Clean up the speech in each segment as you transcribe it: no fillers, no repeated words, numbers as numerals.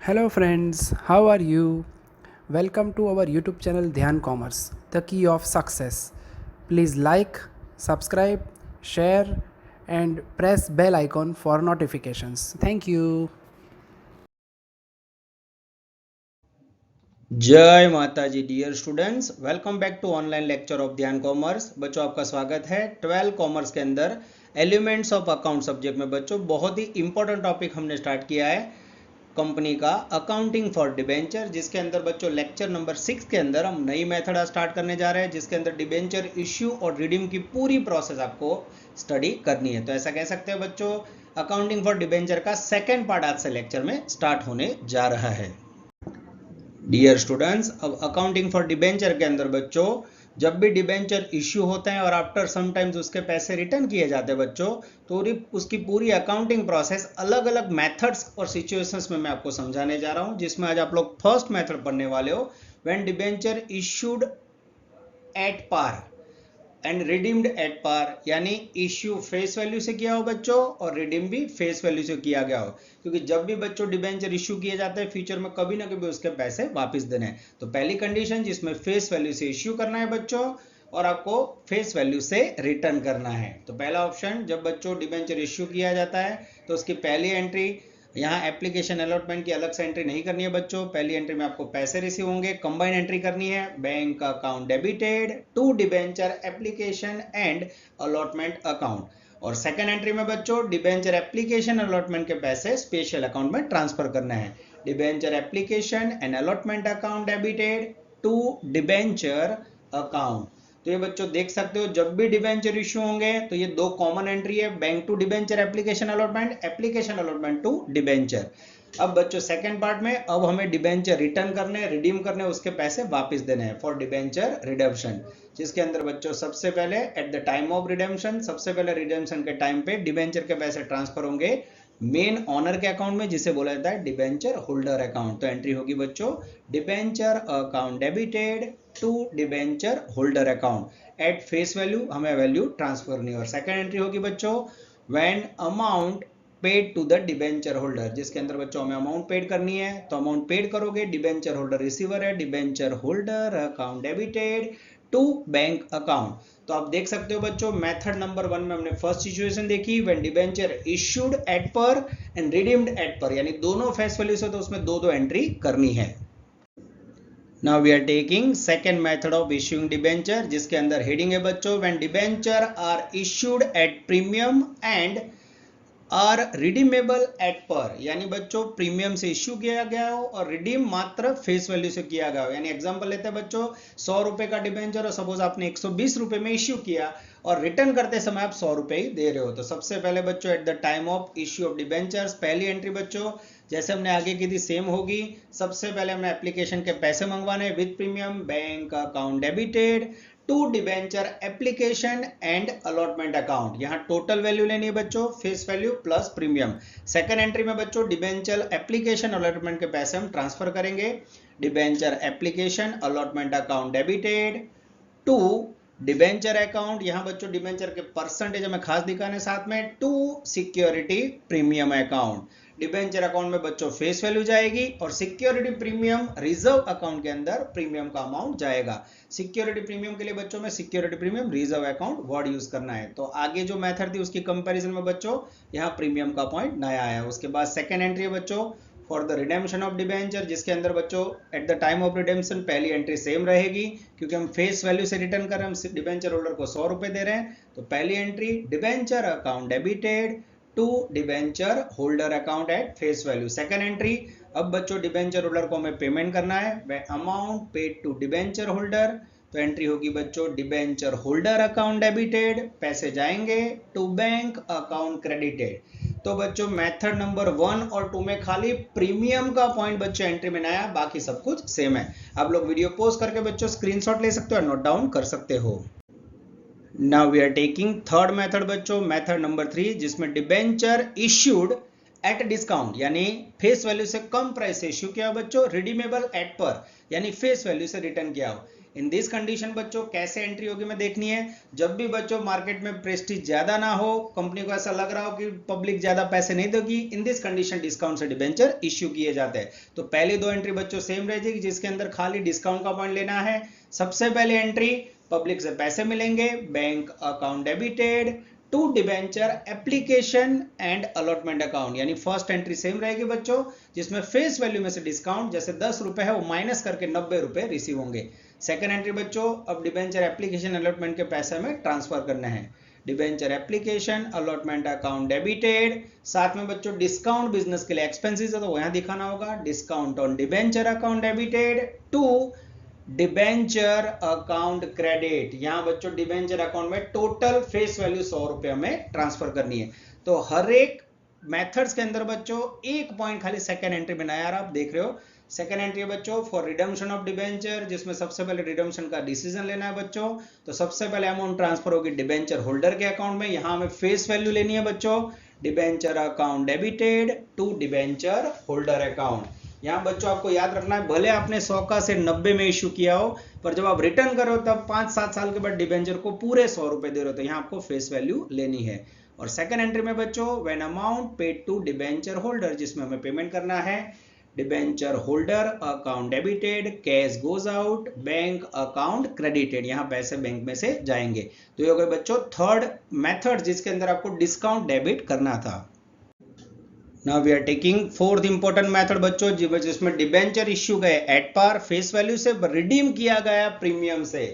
Hello friends, how are you? Welcome to our YouTube channel Dhyan Commerce, the key of success. Please like, subscribe, share and press bell icon for notifications. Thank you. जय माता ji dear students, welcome back to online lecture of Dhyan commerce. बच्चों आपका स्वागत है 12 commerce के अंदर elements of account subject में। बच्चों बहुत ही इंपॉर्टेंट टॉपिक हमने स्टार्ट किया है कंपनी का, अकाउंटिंग फॉर डिबेंचर, जिसके अंदर बच्चों लेक्चर नंबर 6 के अंदर हम नई मेथड स्टार्ट करने जा रहे हैं, जिसके अंदर डिबेंचर इश्यू और रिडीम की पूरी प्रोसेस आपको स्टडी करनी है। तो ऐसा कह सकते हैं बच्चों, अकाउंटिंग फॉर डिबेंचर का सेकेंड पार्ट आज से लेक्चर में स्टार्ट होने जा रहा है। डियर स्टूडेंट्स, अब अकाउंटिंग फॉर डिबेंचर के अंदर बच्चों जब भी डिबेंचर इश्यू होते हैं और आफ्टर समटाइम्स उसके पैसे रिटर्न किए जाते हैं बच्चों, तो उसकी पूरी अकाउंटिंग प्रोसेस अलग अलग मेथड्स और सिचुएशंस में मैं आपको समझाने जा रहा हूं, जिसमें आज आप लोग फर्स्ट मेथड पढ़ने वाले हो, when debenture issued at par and redeemed at par, यानी इश्यू फेस वैल्यू से किया हो बच्चों और रिडीम भी फेस वैल्यू से किया गया हो, क्योंकि जब भी बच्चों डिबेंचर इश्यू किए जाते हैं फ्यूचर में कभी ना कभी उसके पैसे वापस देने हैं। तो पहली कंडीशन जिसमें फेस वैल्यू से इश्यू करना है बच्चों और आपको फेस वैल्यू से रिटर्न करना है। तो पहला ऑप्शन, जब बच्चों डिबेंचर इश्यू किया जाता है तो उसकी पहली एंट्री, यहाँ एप्लीकेशन अलॉटमेंट की अलग से एंट्री नहीं करनी है बच्चों। पहली एंट्री में आपको पैसे रिसीव होंगे, कंबाइन एंट्री करनी है, bank account debited to debenture application and allotment account. और सेकंड एंट्री में बच्चों डिबेंचर एप्लीकेशन अलॉटमेंट के पैसे स्पेशल अकाउंट में ट्रांसफर करना है। Debenture application and allotment account debited to debenture account. तो ये बच्चों देख सकते हो, जब भी डिबेंचर इश्यू होंगे तो ये दो कॉमन एंट्री है, bank to debenture application allotment, application allotment to debenture. अब बच्चों सेकंड पार्ट में अब हमें डिबेंचर रिटर्न करने, रिडीम करने, उसके पैसे वापस देने हैं फॉर डिबेंचर रिडेम्पशन, जिसके अंदर बच्चों सबसे पहले eight the time of redemption, सबसे पहले रिडेम्पशन के टाइम पे डिबेंचर के पैसे ट्रांसफर होंगे मेन ऑनर के अकाउंट में, जिसे बोला जाता है डिबेंचर होल्डर अकाउंट। तो एंट्री होगी बच्चों debenture account debited to debenture holder account, at face value हमें वैल्यू ट्रांसफर करनी है। और सेकंड एंट्री होगी बच्चों when amount paid to the debenture holder, जिसके अंदर बच्चों हमें अमाउंट पेड करनी है। तो अमाउंट पेड करोगे, डिबेंचर होल्डर रिसीवर है, debenture holder account debited to bank account. तो आप देख सकते हो बच्चों, मेथड नंबर 1 में हमने फर्स्ट सिचुएशन देखी, when debenture issued eight par and redeemed eight par, यानी दोनों फेस वैल्यू से, तो उसमें दो दो एंट्री करनी है। Now we are taking second method of issuing debenture, जिसके अंदर हेडिंग है बच्चों when debenture are issued at premium and are redeemable at par, यानी बच्चों प्रीमियम से इश्यू किया गया हो और रिडीम मात्र फेस वैल्यू से किया गया हो। यानी एग्जांपल लेते हैं बच्चों, 100 रुपए का डिबेंचर और सपोज आपने 120 रुपए में इश्यू किया और रिटर्न करते समय आप 100 रुपए ही दे रहे हो। तो सबसे पहले बच्चों eight the time of issue of debentures, पहली एंट्री बच्चों जैसे हमने आगे की थी सेम होगी। सबसे पहले हमने एप्लीकेशन के पैसे मंगवाने with premium, bank account debited to debenture application and allotment account. यहां टोटल वैल्यू लेनी है बच्चों, face value plus premium. Second entry में बच्चों डिबेंचर एप्लीकेशन अलॉटमेंट के पैसे हम ट्रांसफर करेंगे, debenture application allotment account debited to debenture account, यहां बच्चों डिबेंचर के परसेंटेज हमें खास दिखाने साथ में, to security premium account. Debenture account में बच्चों फेस वैल्यू जाएगी और सिक्योरिटी प्रीमियम रिजर्व अकाउंट के अंदर प्रीमियम का अमाउंट जाएगा। सिक्योरिटी प्रीमियम के लिए बच्चों में security premium reserve account word use करना है। तो आगे जो मेथड थी उसकी कंपैरिजन में बच्चों यहाँ प्रीमियम का पॉइंट नया आया। उसके बाद सेकंड एंट्री है बच्चों for the redemption of debenture, जिसके अंदर बच्चों eight the time of redemption पहली एंट्री सेम रहेगी, क्योंकि हम फेस वैल्यू से रिटर्न कर रहे हैं, हम डिबेंचर होल्डर को 100 रुपए दे रहे हैं। तो पहली entry debenture account debited to debenture holder account at face value. Second entry, अब बच्चों डिबेंचर होल्डर को हमें पेमेंट करना है, amount paid to debenture holder. तो एंट्री होगी बच्चों डिबेंचर होल्डर अकाउंट डेबिटेड, पैसे जाएंगे टू बैंक अकाउंट क्रेडिटेड। तो बच्चों मेथड नंबर 1 और 2 में खाली प्रीमियम का पॉइंट बच्चों एंट्री में नया, बाकी सब कुछ सेम है। आप लोग वीडियो पॉज करके बच्चों स्क्रीनशॉट ले सकते हो और नोट डाउन कर सकते हो। Now we are taking third method बच्चों, मेथड नंबर 3, जिसमें डिबेंचर इश्यूड एट डिस्काउंट यानी फेस वैल्यू से कम प्राइस से इश्यू किया हो बच्चों, रिडीमेबल एट पर यानी फेस वैल्यू से रिटर्न किया हो। इन दिस कंडीशन बच्चों कैसे एंट्री होगी मैं देखनी है। जब भी बच्चों मार्केट में प्रेस्टीज ज्यादा ना हो, कंपनी को ऐसा लग रहा हो कि पब्लिक ज्यादा पैसे नहीं देगी, इन दिस कंडीशन डिस्काउंट से डिबेंचर इश्यू किए जाते हैं। तो पहली दो एंट्री बच्चों सेम रहेगी जिसके अंदर खाली डिस्काउंट का पॉइंट लेना है। सबसे पहले एंट्री पब्लिक से पैसे मिलेंगे, bank account debited to debenture application and allotment account, यानी फर्स्ट एंट्री सेम रहेगी बच्चों जिसमें फेस वैल्यू में से डिस्काउंट जैसे 10 रुपए है वो माइनस करके 90 रुपए रिसीव होंगे। सेकंड एंट्री बच्चों अब डिबेंचर एप्लीकेशन अलॉटमेंट के पैसे में ट्रांसफर करने हैं। Debenture application allotment account debited, साथ में बच्चों डिस्काउंट बिजनेस के लिए एक्सपेंसेस है तो वहां दिखाना होगा discount on debenture account debited to debenture account credit. यहां बच्चों डिबेंचर अकाउंट में टोटल फेस वैल्यू 100 रुपए में ट्रांसफर करनी है। तो हर एक मेथड्स के अंदर बच्चों एक पॉइंट खाली सेकंड एंट्री में नया आप देख रहे हो। सेकंड एंट्री है बच्चों फॉर रिडम्पशन ऑफ डिबेंचर, जिसमें सबसे पहले रिडम्पशन का डिसीजन लेना है बच्चों। तो सबसे पहले अमाउंट ट्रांसफर होगी डिबेंचर होल्डर के अकाउंट में, यहां हमें फेस वैल्यू लेनी है बच्चों debenture account debited to debenture holder account. यहाँ बच्चों आपको याद रखना है भले आपने 100 का से 90 में इश्यू किया हो, पर जब आप रिटर्न करो तब 5-7 साल के बाद डिबेंचर को पूरे 100 रुपए दे रहे हो तो यहाँ आपको फेस वैल्यू लेनी है। और सेकंड एंट्री में बच्चों when amount paid to debenture holder, जिसमें हमें पेमेंट करना है debenture holder account debited, cash goes out, bank account credited, यहाँ पैसे बैंक में से जाएंगे। तो ये हो गए बच्चों थर्ड मेथड जिसके अंदर आपको डिस्काउंट डेबिट करना था। Now we are taking fourth important method बच्चों जिसमें डिबेंचर इश्यू गए एट पार फेस वैल्यू से, रिडीम किया गया प्रीमियम से।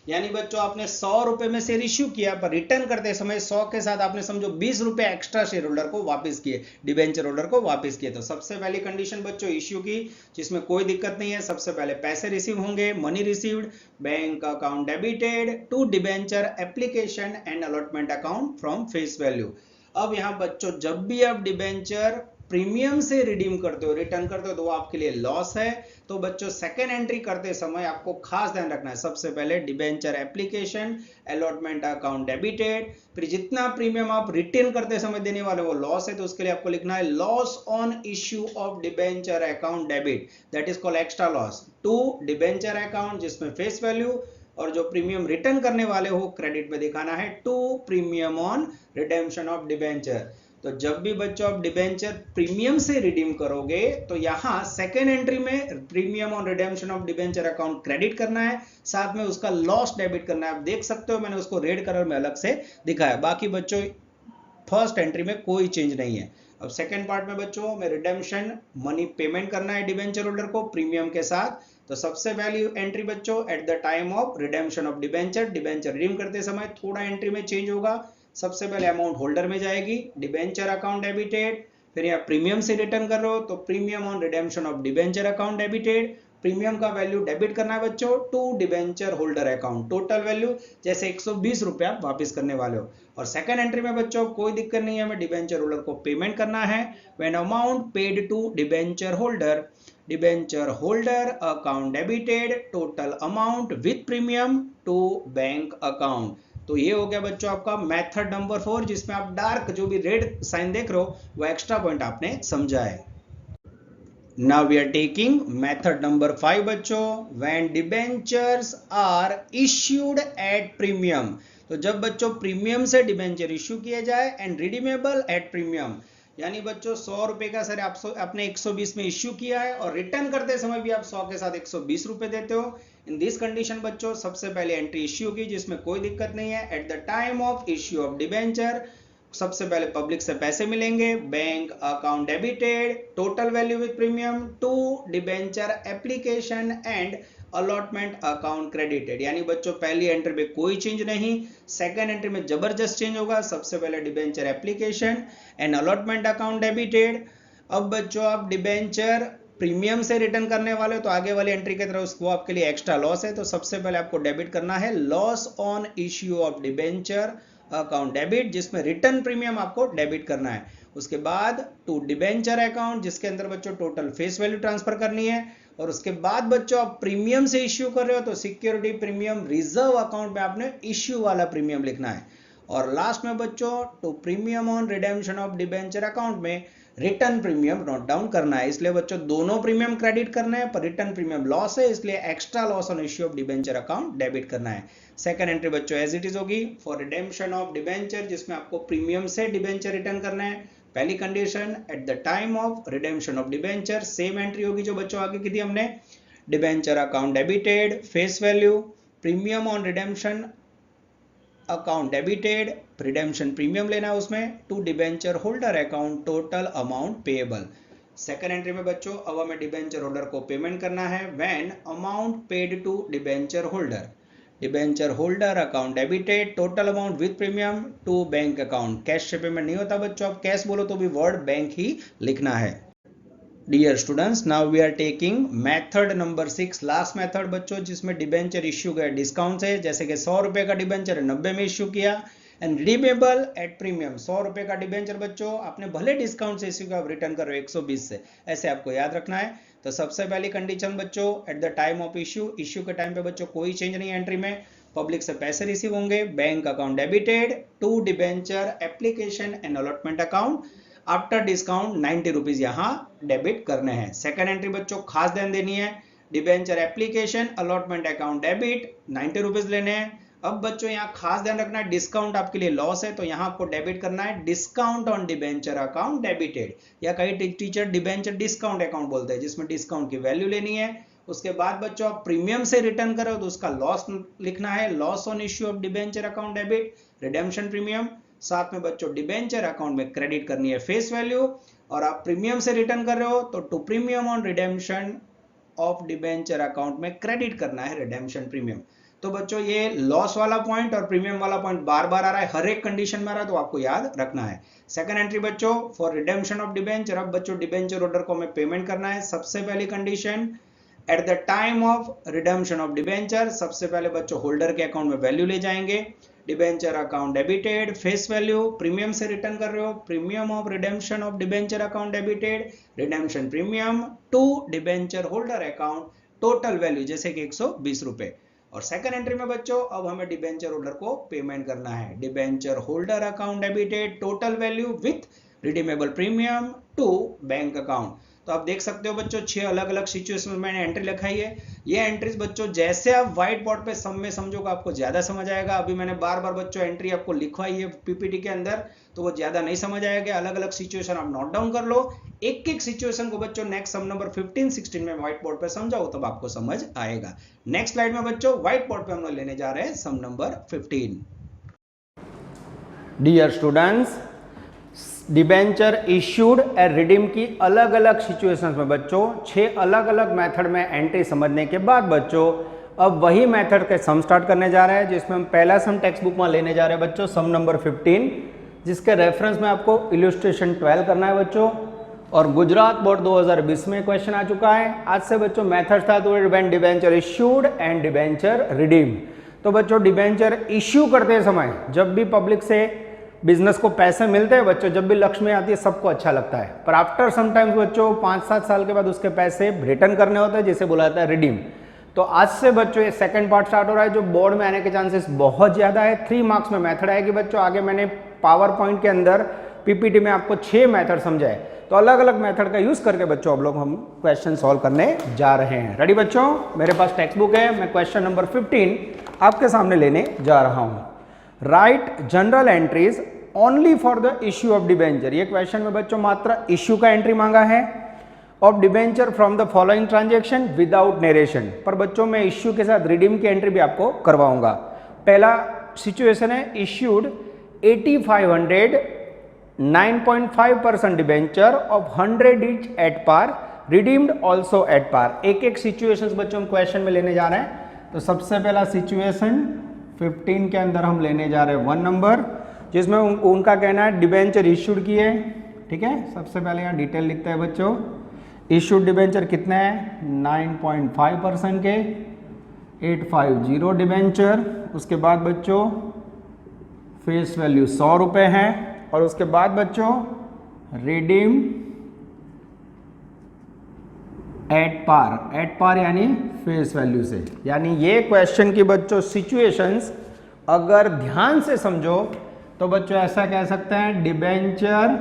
यानी बच्चों आपने 100 रुपए में शेयर इश्यू किया पर रिटर्न करते समय 100 के साथ आपने समझो 20 रुपए एक्स्ट्रा शेयर होल्डर को वापस किए, डिबेंचर होल्डर को वापस किए। तो सबसे पहली कंडीशन बच्चों इश्यू की जिसमें कोई दिक्कत नहीं है, सबसे पहले पैसे रिसीव होंगे, money received, bank account debited to debenture application and allotment account from face value. अब यहाँ बच्चों जब भी आप डिबेंचर प्रीमियम से रिडीम करते हो, रिटर्न करते हो तो वो आपके लिए लॉस है। तो बच्चों सेकेंड एंट्री करते समय आपको खास ध्यान रखना है, सबसे पहले debenture application allotment account debited, फिर जितना प्रीमियम आप रिटर्न करते समय देने वाले वो लॉस है तो उसके लिए आपको लिखना है loss on issue of debenture account debit, that is called extra loss to debenture account जिसमें फेस वैल्यू, और जो प्रीमियम रिटर्न करने वाले हो क्रेडिट में दिखाना है to premium on redemption of debenture. तो जब भी बच्चों आप डिबेंचर प्रीमियम से रिडीम करोगे तो यहाँ सेकेंड एंट्री में premium on redemption of debenture account credit करना है, साथ में उसका लॉस डेबिट करना है। आप देख सकते हो मैंने उसको रेड कलर में अलग से दिखाया, बाकी बच्चों फर्स्ट एंट्री में कोई चेंज नहीं है। अब सेकेंड पार्ट में बच्चों में रिडेम्पशन मनी पेमेंट करना है डिबेंचर होल्डर को प्रीमियम के साथ। तो सबसे पहली एंट्री बच्चों eight the time of redemption of debenture, debenture redeem करते समय थोड़ा एंट्री में चेंज होगा। सबसे पहले अमाउंट होल्डर में जाएगी डिबेंचर अकाउंट डेबिटेड, फिर यहाँ प्रीमियम से रिटर्न कर रहे हो तो premium on redemption of debenture account debited, premium का वैल्यू डेबिट करना है बच्चों to debenture holder account, total value जैसे 120 रुपए आप वापस करने वाले हो। और सेकंड एंट्री में बच्चों कोई दिक्कत नहीं है, हमें डिबेंचर होल्डर को पेमेंट करना है when amount paid to debenture holder, debenture holder account debited total amount with premium to bank account. तो ये हो गया बच्चों आपका मेथड नंबर 4 जिसमें आप डार्क जो भी रेड साइन देख रहे हो वो एक्स्ट्रा पॉइंट आपने समझा है। Now we are taking method number 5 बच्चों when debentures are issued at premium। तो जब बच्चों प्रीमियम से डिबेंचर इश्यू किए जाए एंड रिडीमेबल एट प्रीमियम, यानी बच्चों 100 रुपए का सर आपने 120 में इश्यू किया है और रिटर्न करते समय भी आप 100 के साथ 120 रुपए देते हो। इन दिस कंडीशन बच्चों सबसे पहले एंट्री इश्यू की जिसमें कोई दिक्कत नहीं है, at the time of issue of debenture सबसे पहले पब्लिक से पैसे मिलेंगे, bank account debited total value with premium to debenture application and allotment account credited. यानी बच्चों पहली एंट्री में कोई चेंज नहीं, सेकंड एंट्री में जबरदस्त चेंज होगा। सबसे पहले debenture application and allotment account debited. अब बच्चों आप डिबेंचर प्रीमियम से रिटर्न करने वाले हो तो आगे वाली एंट्री की तरह उसको आपके लिए एक्स्ट्रा लॉस है, तो सबसे पहले आपको डेबिट करना है loss on issue of debenture account debit जिसमें रिटर्न प्रीमियम आपको डेबिट करना है। उसके बाद टू डिबेंचर अकाउंट जिसके अंदर बच्चों टोटल फेस वैल्यू ट्रांसफर करनी है, और उसके बाद बच्चों आप प्रीमियम से इश्यू कर रहे हो तो सिक्योरिटी प्रीमियम रिजर्व अकाउंट में आपने इश्यू वाला प्रीमियम लिखना है। और लास्ट में बच्चों to premium on redemption of debenture account में रिटर्न प्रीमियम नोट डाउन करना है। इसलिए बच्चों दोनों प्रीमियम क्रेडिट करना है, पर रिटर्न प्रीमियम लॉस है, इसलिए extra loss on issue of debenture account debit करना है। सेकंड एंट्री बच्चों एज इट इज होगी फॉर रिडेम्पशन ऑफ डिबेंचर, जिसमें आपको प्रीमियम से डिबेंचर रिटर्न करना है। पहली condition at the time of redemption of debenture, same entry होगी जो बच्चों आगे की थी हमने, debenture account debited, face value, premium on redemption account debited, redemption premium लेना है उसमें, to debenture holder account total amount payable. Second entry में बच्चों अब हमें डिबेंचर होल्डर को पेमेंट करना है when amount paid to debenture holder, debenture holder account debited, total amount with premium to bank account. Cash से पेमेंट नहीं होता बच्चों, आप कैश बोलो तो भी वर्ड बैंक ही लिखना है। Dear students, now we are taking method number 6, last method बच्चों, जिसमें डिबेंचर इश्यू गया डिस्काउंट से, जैसे कि 100 रुपए का डिबेंचर 90 में इश्यू किया एंड रिडीमेबल एट प्रीमियम। 100 रुपए का डिबेंचर बच्चों आपने भले डिस्काउंट से इश्यू का रिटर्न करो 120 से, ऐसे आपको याद रखना है। तो सबसे पहली कंडीशन बच्चों eight the time of issue, issue के टाइम पे बच्चों कोई चेंज नहीं एंट्री में, पब्लिक से पैसे रिसीव होंगे, bank account debited to debenture application and allotment account, after discount 90 rupees यहाँ डेबिट करने हैं। सेकंड एंट्री बच्चों खास ध्यान देनी है, debenture application allotment account debit 90 rupees लेने हैं। अब बच्चों यहाँ खास ध्यान रखना है, डिस्काउंट आपके लिए लॉस है तो यहाँ आपको डेबिट करना है discount on debenture account debited, या कई टीचर डिबेंचर डिस्काउंट अकाउंट बोलते हैं, जिसमें डिस्काउंट की वैल्यू लेनी है। उसके बाद बच्चों आप प्रीमियम से रिटर्न करो तो उसका लॉस लिखना है, loss on issue of debenture account debit, redemption premium. साथ में बच्चों डिबेंचर अकाउंट में क्रेडिट करनी है फेस वैल्यू, और आप प्रीमियम से रिटर्न कर रहे हो तो to premium on redemption of debenture account में क्रेडिट करना है रिडेम्पशन प्रीमियम। तो बच्चों ये लॉस वाला पॉइंट और प्रीमियम वाला पॉइंट बार बार आ रहा है, हर एक कंडीशन में आ रहा है, तो आपको याद रखना है। सेकंड एंट्री बच्चों फॉर रिडेम्पशन ऑफ डिबेंचर, अब बच्चों डिबेंचर होल्डर को हमें पेमेंट करना है। सबसे पहली condition at the time of redemption of debenture, सबसे पहले बच्चों होल्डर के अकाउंट में वैल्यू ले जाएंगे, debenture account debited, face value, premium से रिटर्न कर रहे हो, premium of redemption of debenture account debited, redemption premium to debenture holder account total value, जैसे कि 120 रुपए। और सेकंड एंट्री में बच्चों अब हमें डिबेंचर होल्डर को पेमेंट करना है, debenture holder account debited total value with redeemable premium to bank account. तो आप देख सकते हो बच्चों 6 अलग अलग सिचुएशन में मैंने एंट्री लिखाई है। ये एंट्रीज बच्चों जैसे आप व्हाइट बोर्ड पे सब में समझोगे आपको ज्यादा समझ आएगा। अभी मैंने बार बार बच्चों एंट्री आपको लिखवाई है पीपीटी के अंदर, तो वो ज्यादा नहीं समझ आएगा। अलग अलग सिचुएशन आप नोट डाउन कर लो, एक एक सिचुएशन को बच्चों नेक्स्ट सम नंबर 15-16 में व्हाइट बोर्ड पे समझाओ तब आपको समझ आएगा। नेक्स्ट स्लाइड में बच्चों व्हाइट बोर्ड पे हम लोग लेने जा रहे हैं sum number 15। Dear students, debenture issued और रिडीम की अलग अलग सिचुएशंस में बच्चों 6 अलग अलग मेथड में एंट्री समझने के बाद बच्चों अब वही मेथड के सम स्टार्ट करने जा रहे हैं, जिसमें हम पहला सम टेक्स्ट बुक में लेने जा रहे हैं बच्चों सम नंबर 15, जिसके रेफरेंस में आपको इलस्ट्रेशन 12 करना है बच्चों। और गुजरात बोर्ड 2020 में क्वेश्चन आ चुका है। आज से बच्चों मेथड था तो when debenture issued and debenture redeem. तो बच्चों डिबेंचर इश्यू करते समय जब भी पब्लिक से बिजनेस को पैसे मिलते हैं बच्चों, जब भी लक्ष्मी आती है सबको अच्छा लगता है, पर आफ्टर समटाइम्स बच्चों 5-7 साल के बाद उसके पैसे रिटर्न करने होते हैं, जिसे बुलाया जाता है रिडीम। तो आज से बच्चों ये सेकंड पार्ट स्टार्ट हो रहा है जो बोर्ड में आने के चांसेस बहुत ज्यादा है। 3 मार्क्स में मेथड आएगी बच्चों। आगे मैंने पावर पॉइंट के अंदर पीपीटी में आपको 6 मेथड समझाए, तो अलग अलग मेथड का यूज करके बच्चों अब लोग हम क्वेश्चन सॉल्व करने जा रहे हैं। रेडी बच्चों? मेरे पास टेक्स्ट बुक है, मैं क्वेश्चन नंबर 15 आपके सामने लेने जा रहा हूं। Right general entries only for the issue of debenture. ये क्वेश्चन में बच्चों मात्र इश्यू का एंट्री मांगा है of debenture from the following transaction without narration, पर बच्चों मैं इश्यू के साथ रिडीम की एंट्री भी आपको करवाऊंगा। पहला सिचुएशन है issued 8500 9.5% debenture of 100 each at par, redeemed also at par. एक एक सिचुएशंस बच्चों हम क्वेश्चन में लेने जा रहे हैं। तो सबसे पहला सिचुएशन 15 के अंदर हम लेने जा रहे हैं 1 नंबर, जिसमें उनका कहना है डिबेंचर इश्यूड किए। ठीक है, सबसे पहले यहाँ डिटेल लिखते हैं बच्चों। इश्यूड डिबेंचर कितने हैं? 9.5% के 850 डिबेंचर। उसके बाद बच्चों फेस वैल्यू 100 रुपये है, और उसके बाद बच्चों रिडीम एट पार यानी फेस वैल्यू से। यानी ये क्वेश्चन की बच्चों सिचुएशंस अगर ध्यान से समझो तो बच्चों ऐसा कह सकते हैं डिबेंचर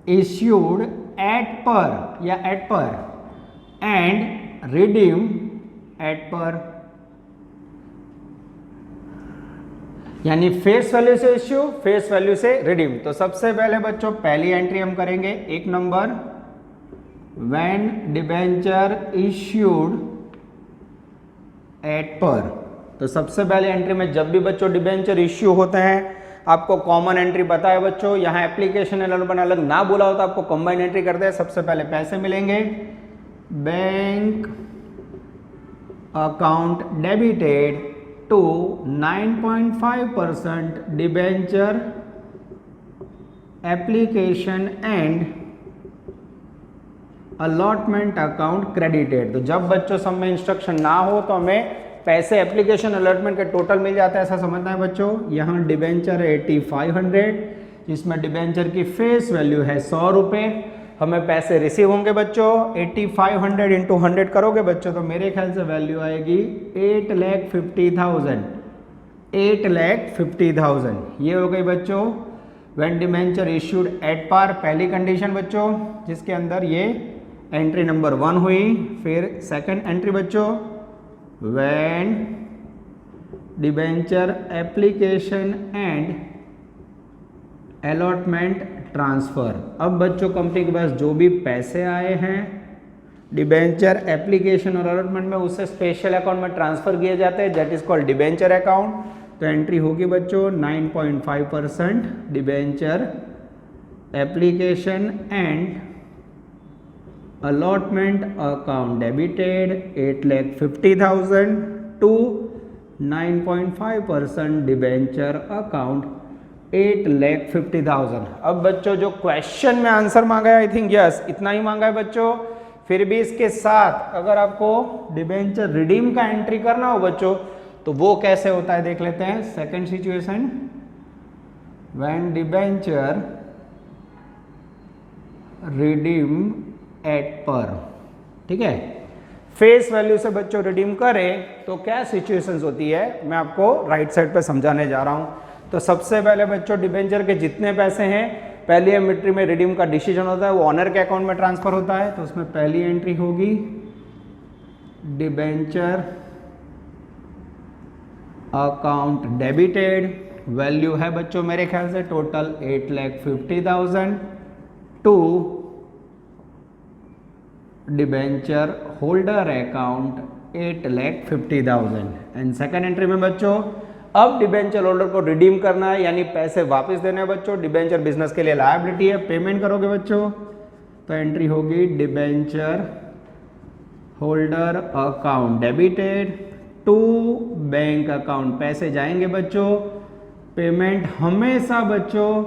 इश्यूड एट पर या eight par and redeem at par, यानी फेस वैल्यू से इश्यू, फेस वैल्यू से रिडीम। तो सबसे पहले बच्चों पहली एंट्री हम करेंगे, एक number, when debenture issued eight पर। तो सबसे पहले एंट्री में जब भी बच्चों डिबेंचर इश्यू होते हैं, आपको कॉमन एंट्री पता है बच्चों, यहाँ एप्लीकेशन अलग अलग ना बोला होता, आपको कंबाइन एंट्री करते हैं। सबसे पहले पैसे मिलेंगे, bank account debited to 9.5% debenture application and allotment account credited. तो जब बच्चों सब में इंस्ट्रक्शन ना हो तो हमें पैसे एप्लीकेशन अलॉटमेंट के टोटल मिल जाता है, ऐसा समझना है बच्चों। यहाँ डिबेंचर 8500, जिसमें डिबेंचर की फेस वैल्यू है 100 रुपये, हमें पैसे रिसीव होंगे बच्चों 8500 इंटू 100 करोगे बच्चों तो मेरे ख्याल से वैल्यू आएगी 8,50,000, 8,50,000। ये हो गई बच्चों when debenture issued at par, पहली कंडीशन बच्चों, जिसके अंदर ये एंट्री नंबर 1 हुई। फिर सेकंड एंट्री बच्चों, when debenture application and allotment transfer. अब बच्चों कंपनी के पास जो भी पैसे आए हैं डिबेंचर एप्लीकेशन और अलॉटमेंट में, उससे स्पेशल अकाउंट में ट्रांसफर किए जाते हैं, that is called debenture account. तो एंट्री होगी बच्चों 9.5% debenture application and allotment account debited 8,50,000 to 9.5% debenture account 8,50,000। अब बच्चों जो क्वेश्चन में आंसर मांगा है, आई थिंक यस इतना ही मांगा है बच्चों। फिर भी इसके साथ अगर आपको डिबेंचर रिडीम का एंट्री करना हो बच्चों तो वो कैसे होता है देख लेते हैं। Second situation, when debenture redeem at par, ठीक है, फेस वैल्यू से बच्चों रिडीम करें तो क्या सिचुएशंस होती है, मैं आपको राइट साइड पे समझाने जा रहा हूं। तो सबसे पहले बच्चों डिबेंचर के जितने पैसे हैं, पहली एंट्री में रिडीम का डिसीजन होता है, वो ऑनर के अकाउंट में ट्रांसफर होता है। तो उसमें पहली एंट्री होगी डिबेंचर अकाउंट डेबिटेड, वैल्यू है बच्चों मेरे ख्याल से total 8,50,000 to debenture holder account 8,50,000। And second entry में बच्चों अब डिबेंचर होल्डर को रिडीम करना है, यानी पैसे वापस देने हैं बच्चों। डिबेंचर बिजनेस के लिए लायबिलिटी है, पेमेंट करोगे बच्चों। तो एंट्री होगी debenture holder account debited to bank account, पैसे जाएंगे बच्चों। पेमेंट हमेशा बच्चों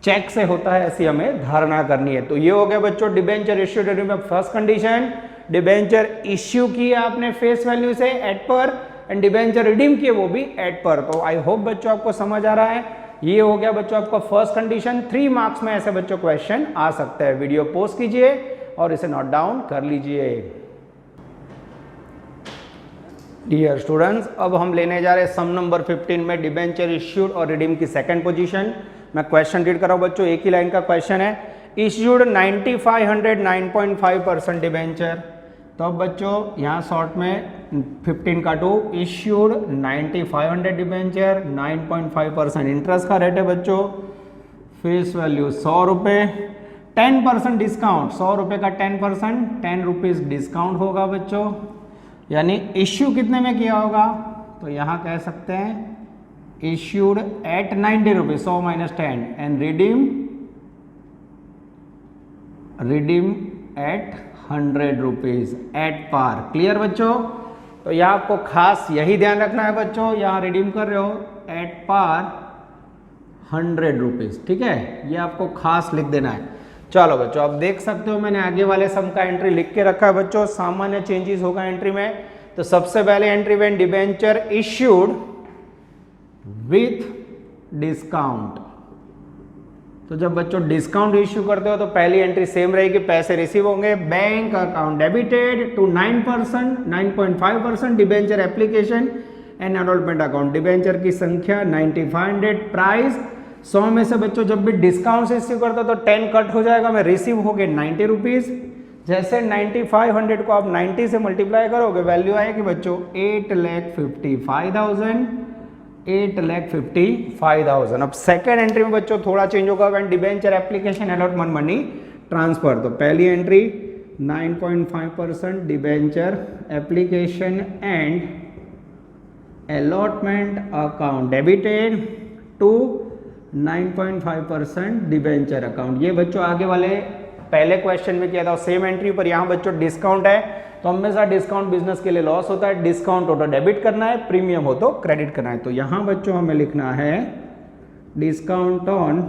चेक से होता है, ऐसी हमें धारणा करनी है। तो ये हो गया बच्चों डिबेंचर इश्यू में फर्स्ट कंडीशन, डिबेंचर इश्यू किए आपने फेस वैल्यू से eight par and debenture redeem किए वो भी एट पर। तो आई होप बच्चों आपको समझ आ रहा है। ये हो गया बच्चों आपका फर्स्ट कंडीशन। 3 मार्क्स में ऐसे बच्चों क्वेश्चन आ सकते हैं। वीडियो पॉज कीजिए और इसे नोट डाउन कर लीजिए। डियर स्टूडेंट्स, अब हम लेने जा रहे हैं सम नंबर 15 में डिबेंचर इश्यूड और रिडीम की सेकंड पोजीशन। मैं क्वेश्चन रीड कर रहा हूं बच्चों, एक ही लाइन का क्वेश्चन है। Issued 9500 9.5% debenture. तो अब बच्चों यहाँ शॉर्ट में 15 का 2, इश्यूड 9500 डिबेंचर, 9.5% इंटरेस्ट का रेट है बच्चों, फेस वैल्यू 100 रुपये, 10% डिस्काउंट, 100 रुपये का 10%, 10 रुपीज़ डिस्काउंट होगा बच्चों, यानी इश्यू कितने में किया होगा। तो यहाँ कह सकते हैं issued at 90 rupees, 100 minus 10 and redeem at 100 rupees at par. Clear बच्चों। तो यहाँ आपको खास यही ध्यान रखना है बच्चों, यहाँ रिडीम कर रहे हो एट पार 100 रुपीज, ठीक है, ये आपको खास लिख देना है। चलो बच्चों आप देख सकते हो मैंने आगे वाले सम का एंट्री लिख के रखा है बच्चों। सामान्य चेंजेस होगा एंट्री में। तो सबसे पहले entry when debenture issued with discount. तो जब बच्चों डिस्काउंट इश्यू करते हो तो पहली एंट्री सेम रहेगी, पैसे रिसीव होंगे bank account debited to 9%, 9.5% debenture application and allotment account. Debenture की संख्या 9500, प्राइस 100 में से बच्चों जब भी डिस्काउंट से इश्यू करता तो 10 कट हो जाएगा, मैं रिसीव हो गए 90 रुपीज़। जैसे 9500 को आप 90 से मल्टीप्लाई करोगे वैल्यू आएगी बच्चों 8,55,000, 8,55,000। अब सेकेंड एंट्री में बच्चों थोड़ा चेंज होगा when debenture application allotment money transfer. तो पहली entry 9.5% debenture application and allotment account debited to 9.5% debenture account. ये बच्चों आगे वाले पहले क्वेश्चन में किया था सेम एंट्री पर। यहाँ बच्चों डिस्काउंट है तो हमेशा डिस्काउंट बिजनेस के लिए लॉस होता है, डिस्काउंट हो तो डेबिट करना है, प्रीमियम हो तो क्रेडिट करना है। तो यहाँ बच्चों हमें लिखना है discount on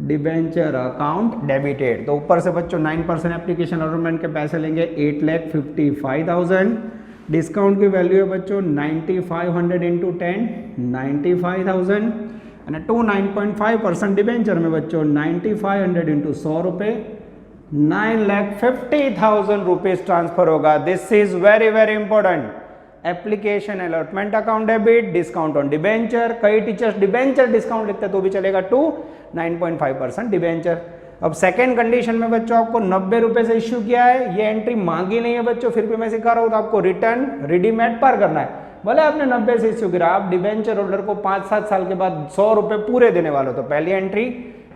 debenture account debited. तो ऊपर से बच्चों 9% एप्लीकेशन अलॉटमेंट के पैसे लेंगे 8,55,000। डिस्काउंट की वैल्यू है बच्चों 9,500 इंटू 10 95,000 और टू 9.5% डिबेंचर में बच्चों 9,500 इंटू 100 रुपये 9,50,000 रुपीज ट्रांसफर होगा। This is very very important. Application allotment account debit, discount on debenture. कई टीचर्स डिबेंचर डिस्काउंट लिखते हैं तो भी चलेगा टू 9.5% डिबेंचर। अब सेकेंड कंडीशन में बच्चों आपको 90 रुपए से इश्यू किया है, ये एंट्री मांगी नहीं है बच्चों, फिर भी मैं सिखा रहा हूँ तो आपको रिटर्न रिडीम एट पार करना है। भले आपने 90 से इश्यू किया, आप डिबेंचर होल्डर को 5-7 साल के बाद 100 रुपए पूरे देने वाले हो। तो पहली entry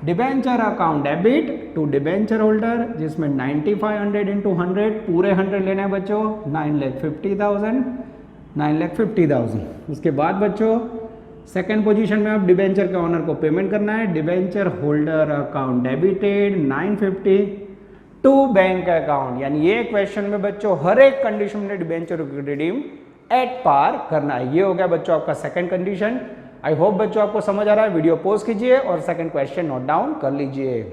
debenture account debit to debenture holder जिसमें 9,500 इंटू 100 पूरे 100 लेना है बच्चों 9,50,000। उसके बाद बच्चों सेकेंड पोजीशन में आप डिबेंचर के ऑनर को पेमेंट करना है। Debenture holder account debited 950 to bank account. यानी ये क्वेश्चन में बच्चों हर एक कंडीशन में डिबेंचर रिडीम एट पार करना है। ये हो गया बच्चों आपका सेकंड कंडीशन। आई होप बच्चों आपको समझ आ रहा है। वीडियो पॉज कीजिए और सेकंड क्वेश्चन नोट डाउन कर लीजिए।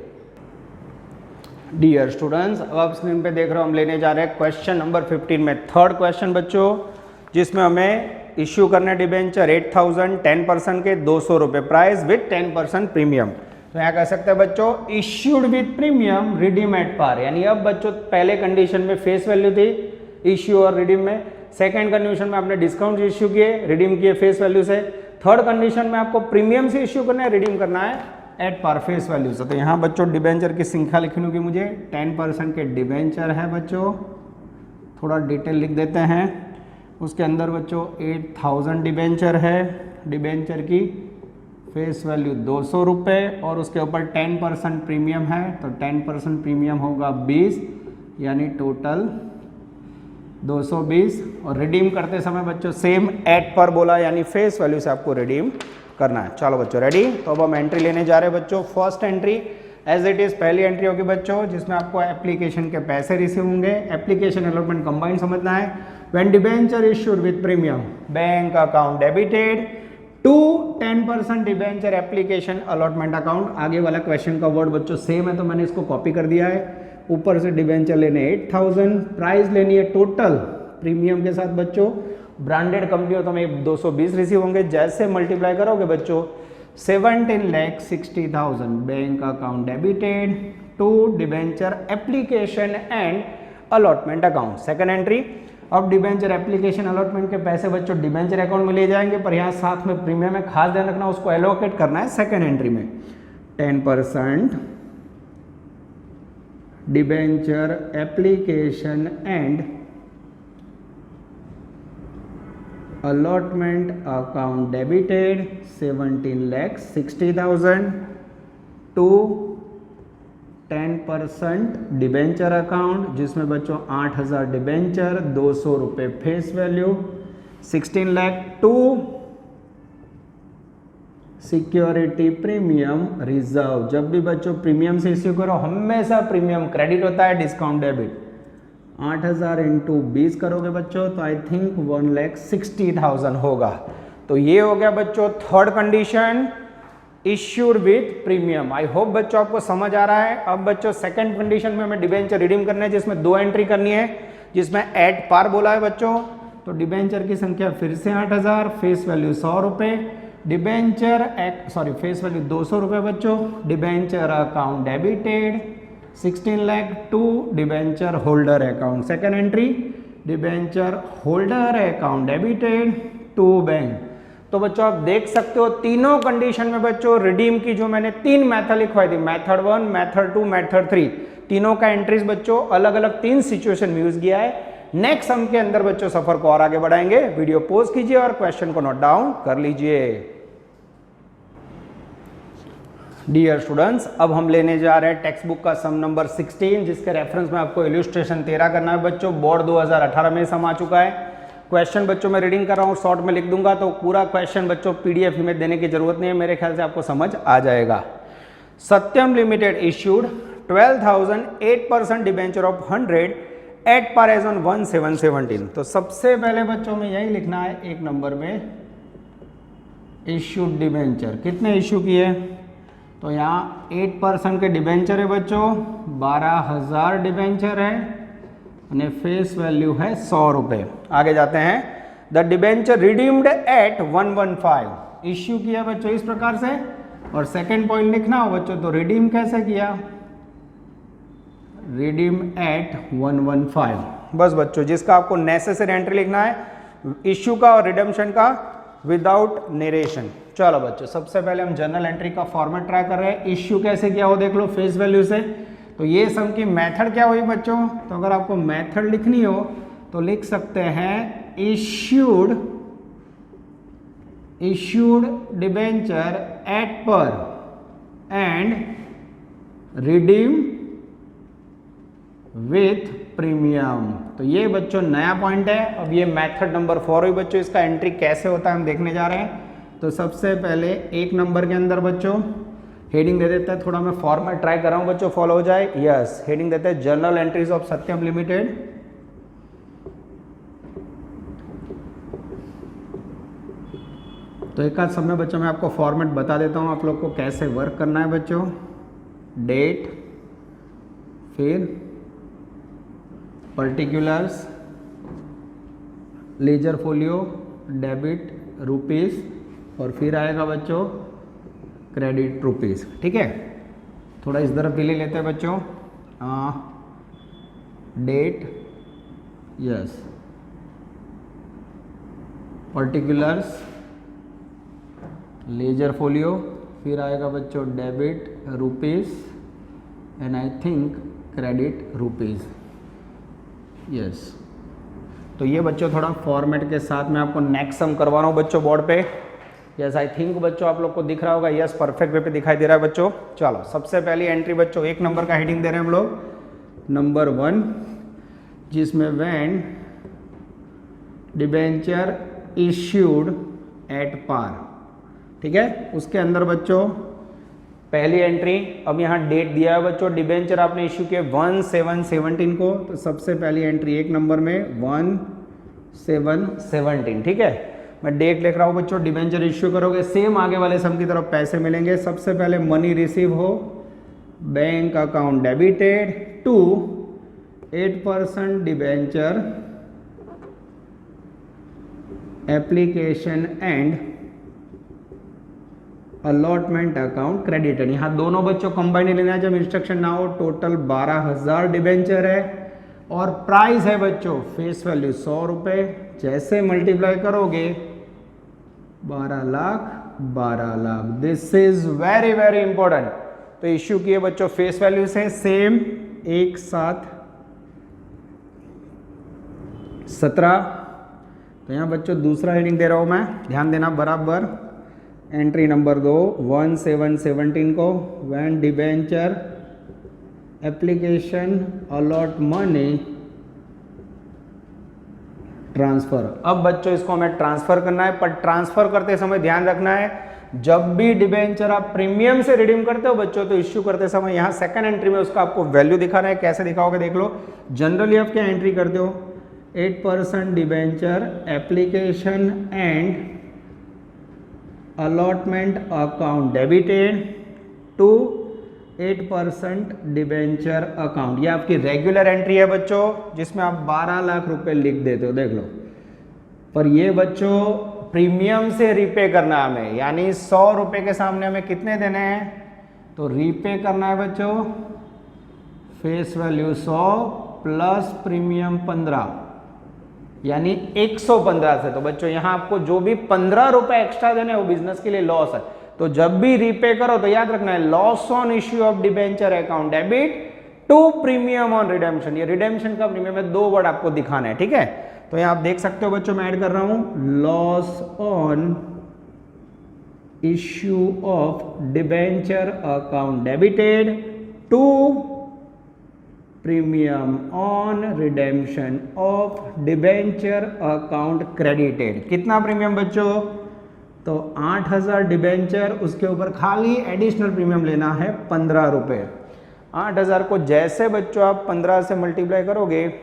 डियर स्टूडेंट्स, अब आप स्क्रीन पे देख रहे हो हम लेने जा रहे हैं क्वेश्चन नंबर 15 में थर्ड क्वेश्चन बच्चों, जिसमें हमें इश्यू करने डिबेंचर 8,000 10% के 200 रुपये प्राइस विथ 10% प्रीमियम। तो यहाँ कह सकते हैं बच्चों issued with premium redeem at par. यानी अब बच्चों पहले कंडीशन में फेस वैल्यू थी इश्यू और रिडीम में, सेकेंड कंडीशन में आपने डिस्काउंट इश्यू किए रिडीम किए फेस वैल्यू से, थर्ड कंडीशन में आपको प्रीमियम से इश्यू करना है रिडीम करना है एट पार फेस वैल्यू से। तो यहाँ बच्चों डिबेंचर की संख्या लिखनी होगी मुझे 10% के डिबेंचर है बच्चों, थोड़ा डिटेल लिख देते हैं। उसके अंदर बच्चों 8,000 डिबेंचर है, डिबेंचर की फेस वैल्यू 200 रुपये और उसके ऊपर 10% प्रीमियम है। तो 10% प्रीमियम होगा 20 यानी टोटल 220। और रिडीम करते समय बच्चों सेम एट पर बोला यानी फेस वैल्यू से आपको रिडीम करना है। चलो बच्चों रेडी। तो अब हम एंट्री लेने जा रहे हैं बच्चों। First entry as it is पहली एंट्री होगी बच्चों जिसमें आपको एप्लीकेशन के पैसे रिसीव होंगे। एप्लीकेशन अलॉटमेंट कंबाइन समझना है। When debenture issued with premium bank account debited to 10% debenture application allotment account. आगे वाला क्वेश्चन का वर्ड बच्चों सेम है तो मैंने इसको कॉपी कर दिया है। ऊपर से डिबेंचर लेने 8,000, प्राइस लेनी है टोटल प्रीमियम के साथ बच्चों। ब्रांडेड कंपनी हो तो हमें 220 रिसीव होंगे। जैसे मल्टीप्लाई करोगे बच्चों 17,60,000 bank account debited to debenture application and allotment account. Second entry अब डिबेंचर एप्लीकेशन अलॉटमेंट के पैसे बच्चों डिबेंचर अकाउंट में ले जाएंगे, पर यहाँ साथ में प्रीमियम में खास ध्यान रखना उसको एलोकेट करना है। सेकंड एंट्री में 10% debenture application and allotment account debited 17,60,000 to 10% debenture account जिसमें बच्चों 8,000 डिबेंचर 200 रुपये face value 16 lakh to security premium reserve. जब भी बच्चों प्रीमियम से इश्यू करो हमेशा प्रीमियम क्रेडिट होता है, डिस्काउंट डेबिट। 8,000 इंटू 20 करोगे बच्चों तो आई थिंक 1,60,000 होगा। तो ये हो गया बच्चों third condition issued with premium. I hope बच्चों आपको समझ आ रहा है। अब बच्चों सेकंड कंडीशन में हमें डिबेंचर रिडीम करना है जिसमें 2 एंट्री करनी है, जिसमें एट पार बोला है बच्चों। तो डिबेंचर की संख्या फिर से 8,000, फेस वैल्यू 100 रुपये, डिबेंचर फेस वैल्यू 200 रुपये बच्चों। Debenture account debited 16 lakh to debenture holder account. Second entry debenture holder account debited to bank. तो बच्चों आप देख सकते हो तीनों कंडीशन में बच्चों रिडीम की जो मैंने 3 मेथड लिखवाई थी, मेथड 1, मेथड 2, मेथड 3, तीनों का एंट्रीज बच्चों अलग अलग 3 सिचुएशन में यूज किया है। नेक्स्ट सम के अंदर बच्चों सफर को और आगे बढ़ाएंगे। वीडियो पॉज कीजिए और क्वेश्चन को नोट डाउन कर लीजिए। डियर स्टूडेंट्स, अब हम लेने जा रहे हैं टेक्स्ट बुक का सम नंबर 16, जिसके रेफरेंस में आपको इलस्ट्रेशन 13 करना है बच्चों। बोर्ड 2018 में सम आ चुका है। क्वेश्चन बच्चों मैं रीडिंग कर रहा हूँ, शॉर्ट में लिख दूंगा, तो पूरा क्वेश्चन बच्चों पीडीएफ में देने की जरूरत नहीं है, मेरे ख्याल से आपको समझ आ जाएगा। Satyam limited issued 12,008% debenture of 100 at par as on 1/7/17। तो सबसे पहले बच्चों में यही लिखना है, एक नंबर में इश्यूड डिबेंचर कितने इश्यू किए, तो यहाँ 8% के डिबेंचर है बच्चों, 12,000 डिबेंचर है और फेस वैल्यू है 100 रुपये। आगे जाते हैं। The debenture redeemed eight 115, issue किया बच्चों इस प्रकार से। और सेकंड पॉइंट लिखना हो बच्चों, तो रिडीम कैसे किया, रिडीम एट 115। बस बच्चों, जिसका आपको नेसेसरी एंट्री लिखना है इश्यू का और रिडम्पशन का विदाउट नरेशन। चलो बच्चों, सबसे पहले हम जर्नल एंट्री का फॉर्मेट ट्राई कर रहे हैं। इश्यू कैसे किया वो देख लो फेस वैल्यू से। तो ये सम की मेथड क्या हुई बच्चों, तो अगर आपको मेथड लिखनी हो तो लिख सकते हैं issued debenture eight par and redeem with premium. तो ये बच्चों नया पॉइंट है। अब ये मेथड नंबर 4 हुई बच्चों, इसका एंट्री कैसे होता है हम देखने जा रहे हैं। तो सबसे पहले एक नंबर के अंदर बच्चों हेडिंग दे देता है, थोड़ा मैं फॉर्मेट ट्राई कर रहा हूं बच्चों, फॉलो हो जाए। यस, हेडिंग देते हैं journal entries of Satyam limited. तो एक आध समय बच्चों मैं आपको फॉर्मेट बता देता हूं आप लोग को कैसे वर्क करना है बच्चों। डेट, फिर particulars, ledger folio, debit rupees, और फिर आएगा बच्चों क्रेडिट रुपीस। ठीक है, थोड़ा इस तरफ भी ले लेते हैं बच्चों। Date, yes, particulars, ledger folio, फिर आएगा बच्चों debit rupees and I think credit rupees. Yes, तो ये बच्चों थोड़ा फॉर्मेट के साथ मैं आपको नेक्स्ट सम करवा रहा हूँ बच्चों बोर्ड पे। यस, आई थिंक बच्चों आप लोग को दिख रहा होगा। यस, परफेक्ट वे पे दिखाई दे रहा है बच्चों। चलो, सबसे पहली एंट्री बच्चों एक नंबर का हेडिंग दे रहे हैं हम लोग, नंबर 1, जिसमें when debenture issued at par. ठीक है, उसके अंदर बच्चों पहली एंट्री, अब यहाँ डेट दिया है बच्चों, डिबेंचर आपने इश्यू किया 1/7/17 को। तो सबसे पहली एंट्री एक नंबर में 1/7/17। ठीक है, मैं डेट लिख रहा हूँ बच्चों, डिबेंचर इश्यू करोगे सेम आगे वाले सम की तरफ पैसे मिलेंगे। सबसे पहले मनी रिसीव हो, bank account debited to 8% debenture application and allotment account credited. यहाँ दोनों बच्चों कंबाइन लेना है जब इंस्ट्रक्शन ना हो। टोटल 12,000 डिबेंचर है और प्राइस है बच्चों फेस वैल्यू 100 रुपये। जैसे मल्टीप्लाई करोगे 12 lakh. This is very very important. तो इश्यू किए बच्चों फेस वैल्यू से सेम एक साथ 17। तो यहाँ बच्चों दूसरा हेडिंग दे रहा हूँ मैं, ध्यान देना बराबर। एंट्री नंबर 2 1/7/17 को when debenture application allot money transfer. अब बच्चों इसको हमें ट्रांसफर करना है, पर ट्रांसफर करते समय ध्यान रखना है जब भी डिबेंचर आप प्रीमियम से रिडीम करते हो बच्चों, तो इश्यू करते समय यहाँ सेकंड एंट्री में उसका आपको वैल्यू दिखाना है। कैसे दिखाओगे देख लो। जनरली आप क्या एंट्री करते हो, 8% debenture application and allotment account debited to 8% debenture account. ये आपकी रेगुलर एंट्री है बच्चों, जिसमें आप 12 लाख रुपए लिख देते हो, देख लो। पर ये बच्चों प्रीमियम से रीपे करना है हमें, यानी 100 रुपए के सामने हमें कितने देने हैं, तो रीपे करना है बच्चों फेस वैल्यू 100 प्लस प्रीमियम 15। यानी 115 से। तो बच्चों यहाँ आपको जो भी 15 रुपए एक्स्ट्रा देने वो बिजनेस के लिए लॉस है। तो जब भी रीपे करो तो याद रखना है loss on issue of debenture account debit to premium on redemption. ये रिडेम्पशन का प्रीमियम है, 2 वर्ड आपको दिखाना है, ठीक है। तो यहाँ आप देख सकते हो बच्चों, मैं ऐड कर रहा हूं loss on issue of debenture account debited to premium on redemption of debenture account credited. कितना प्रीमियम बच्चों? तो 8000 डिबेंचर, उसके ऊपर खाली एडिशनल प्रीमियम लेना है 15 रुपए। 8000 को जैसे बच्चों आप 15 से मल्टीप्लाई करोगे,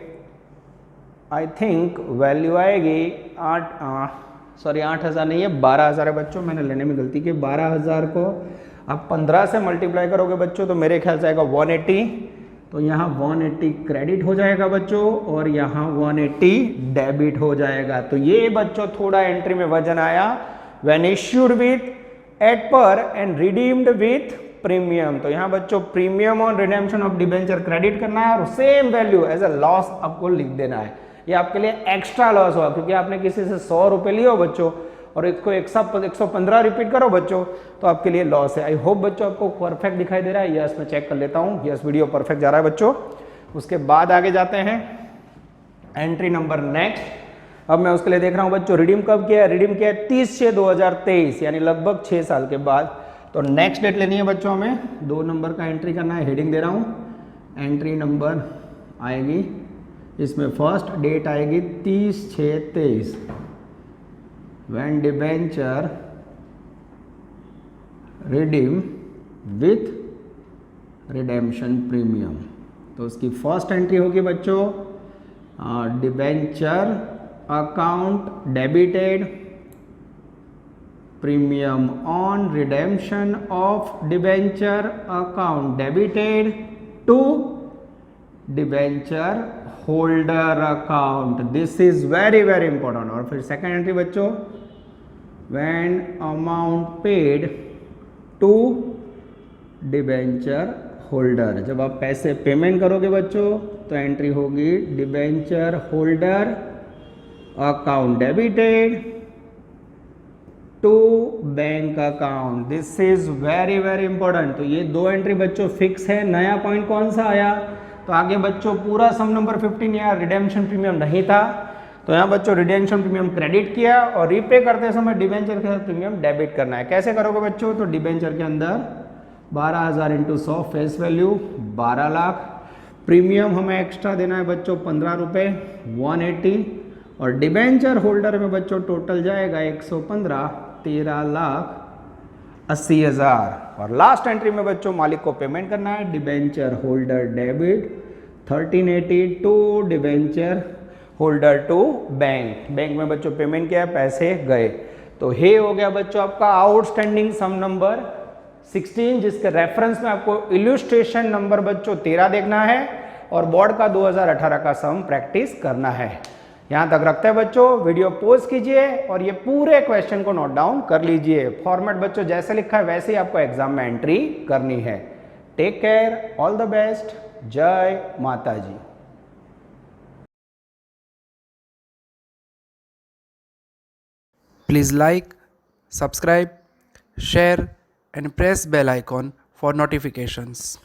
आई थिंक वैल्यू आएगी 8000 नहीं है, 12000 है बच्चों। मैंने लेने में गलती की, 12000 को आप 15 से मल्टीप्लाई करोगे बच्चों तो मेरे ख्याल से आएगा 180। तो यहाँ 180 क्रेडिट हो जाएगा बच्चों और यहाँ 180 डेबिट हो जाएगा। तो ये बच्चों थोड़ा एंट्री में वजन आया। When issued with at par and redeemed with premium. तो यहाँ बच्चों premium on redemption of debenture credit करना है और same value as a loss आपको लिख देना है। ये आपके लिए एक्स्ट्रा लॉस होगा क्योंकि आपने किसी से 100 रुपए लिए हो बच्चों और इसको 115 रिपीट करो बच्चों तो आपके लिए लॉस है। आई होप बच्चों आपको परफेक्ट दिखाई दे रहा है। यस, मैं चेक कर लेता हूँ। यस, वीडियो परफेक्ट जा रहा है बच्चों। उसके बाद आगे जाते हैं एंट्री नंबर नेक्स्ट। अब मैं उसके लिए देख रहा हूँ बच्चों रिडीम कब किया है। रिडीम किया है 30/6/2023 यानी लगभग 6 साल के बाद। तो नेक्स्ट डेट लेनी है बच्चों, हमें 2 नंबर का एंट्री करना है। हेडिंग दे रहा हूँ, एंट्री नंबर आएगी इसमें फर्स्ट डेट आएगी 30/6/23 when debenture redeem with redemption premium. तो उसकी फर्स्ट एंट्री होगी बच्चों debenture account debited premium on redemption of debenture account debited to debenture holder account. This is very very important. और फिर second entry बच्चों when amount paid to debenture holder. जब आप पैसे पेमेंट करोगे बच्चों तो एंट्री होगी debenture holder account debited to bank account. This is very very important. तो ये 2 एंट्री बच्चों फिक्स है। नया पॉइंट कौन सा आया? तो आगे बच्चों पूरा सम नंबर 15 यहाँ रिडेम्पशन प्रीमियम नहीं था तो यहाँ बच्चों रिडेम्पशन प्रीमियम क्रेडिट किया और रीपे करते समय डिबेंचर के साथ प्रीमियम डेबिट करना है। कैसे करोगे बच्चों? तो डिबेंचर के अंदर 12000 × 100 फेस वैल्यू 12 लाख। प्रीमियम हमें एक्स्ट्रा देना है बच्चों 15 रुपये 180 और डिबेंचर होल्डर में बच्चों टोटल जाएगा 115 13,80,000। और लास्ट एंट्री में बच्चों मालिक को पेमेंट करना है debenture holder debit 1380 to debenture holder to bank. Bank में बच्चों पेमेंट किया, पैसे गए। तो ये हो गया बच्चों आपका आउटस्टैंडिंग सम नंबर 16 जिसके रेफरेंस में आपको इल्यूस्ट्रेशन नंबर बच्चों 13 देखना है और बोर्ड का 2018 का सम प्रैक्टिस करना है। यहां तक रखते हैं बच्चों। वीडियो पॉज कीजिए और ये पूरे क्वेश्चन को नोट डाउन कर लीजिए। फॉर्मेट बच्चों जैसे लिखा है वैसे ही आपको एग्जाम में एंट्री करनी है। Take care, all the best, जय माता जी। Please like, subscribe, share and press bell icon for notifications.